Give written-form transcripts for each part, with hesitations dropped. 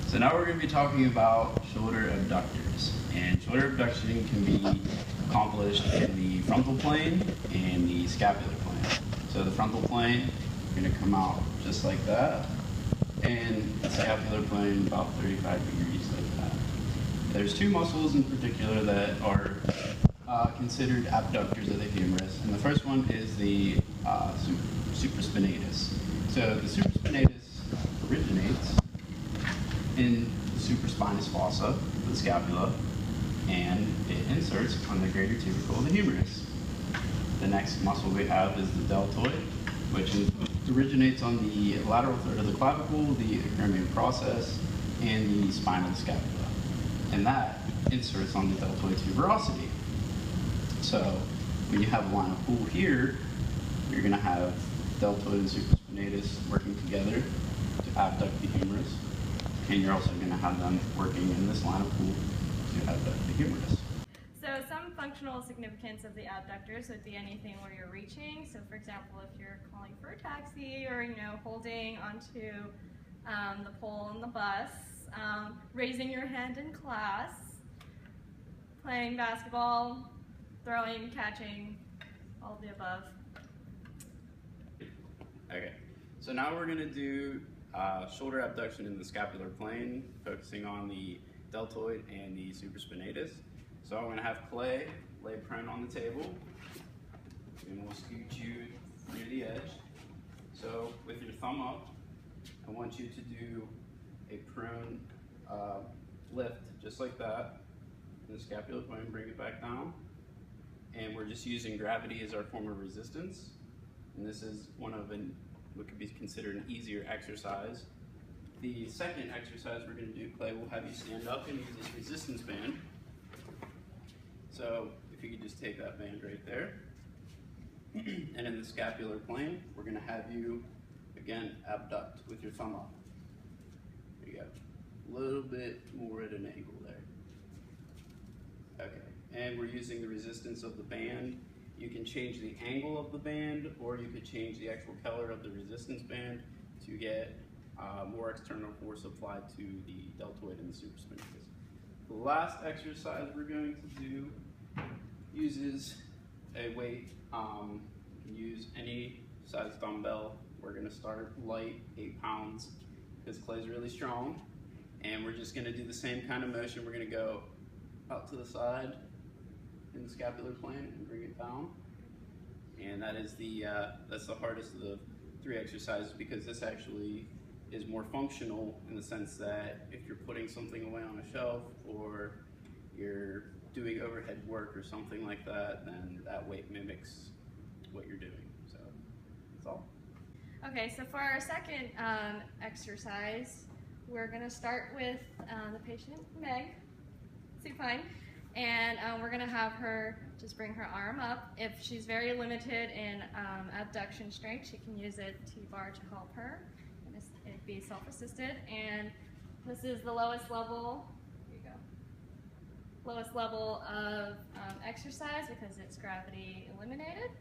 So now we're going to be talking about shoulder abductors. And shoulder abduction can be accomplished in the frontal plane and the scapular plane. So the frontal plane, you're going to come out just like that, and the scapular plane about 35 degrees like that. There's two muscles in particular that are considered abductors of the humerus, and the first one is the supraspinatus. So the supraspinatus originates in the supraspinous fossa, the scapula, and it inserts on the greater tubercle of the humerus. The next muscle we have is the deltoid, which originates on the lateral third of the clavicle, the acromion process, and the spine of the scapula. And that inserts on the deltoid tuberosity. So when you have a line of pull here, you're going to have deltoid and supraspinatus working together to abduct the humerus. And you're also going to have them working in this line of pull to abduct the humerus. So some functional significance of the abductors would be anything where you're reaching. So for example, if you're calling for a taxi or holding onto the pole in the bus, raising your hand in class, playing basketball, throwing, catching, all of the above. Okay, so now we're going to do shoulder abduction in the scapular plane, focusing on the deltoid and the supraspinatus. So I'm going to have Clay lay prone on the table, and we'll scoot you near the edge. So with your thumb up, I want you to do a prone lift, just like that, in the scapular plane, bring it back down. And we're just using gravity as our form of resistance. And this is one of what could be considered an easier exercise. The second exercise we're going to do, Clay, will have you stand up and use this resistance band. So if you could just take that band right there. And in the scapular plane, we're going to have you, again, abduct with your thumb up. There you go. A little bit more at an angle there. Okay, and we're using the resistance of the band. You can change the angle of the band, or you could change the actual color of the resistance band to get more external force applied to the deltoid and the supraspinatus. The last exercise we're going to do uses a weight. You can use any size dumbbell. We're going to start light, 8 pounds, because Clay's really strong. And we're just going to do the same kind of motion. We're going to go out to the side in the scapular plane and bring it down. And that is that's the hardest of the 3 exercises, because this actually is more functional in the sense that if you're putting something away on a shelf or you're doing overhead work or something like that, then that weight mimics what you're doing. So that's all. Okay, so for our second exercise, we're going to start with the patient, Meg, supine, and we're going to have her just bring her arm up. If she's very limited in abduction strength, she can use a T-bar to help her. It'd be self-assisted, and this is the lowest level. Here you go. Lowest level of exercise because it's gravity eliminated.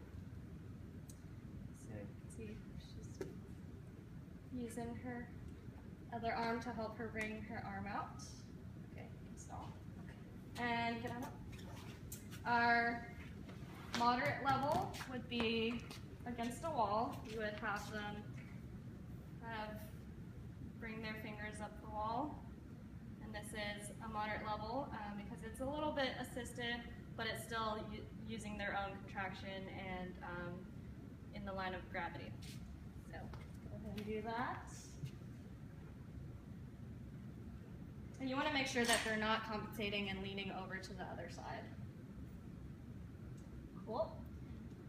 So you can see she's using her other arm to help her bring her arm out. Okay, install. And get on up. Our moderate level would be against a wall. You would have them bring their fingers up the wall. And this is a moderate level because it's a little bit assisted, but it's still using their own contraction and in the line of gravity. So go ahead and do that. And you want to make sure that they're not compensating and leaning over to the other side. Cool.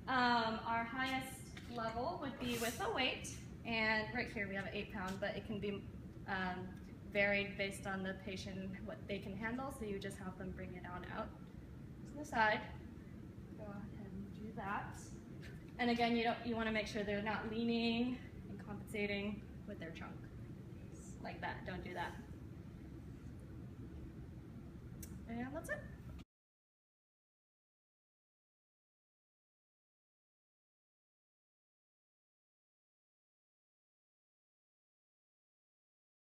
Our highest level would be with a weight, and right here we have an 8-pound, but it can be varied based on the patient and what they can handle, so you just have them bring it on out to the side. Go ahead and do that. And again, you want to make sure they're not leaning and compensating with their trunk. Like that, don't do that. And that's it.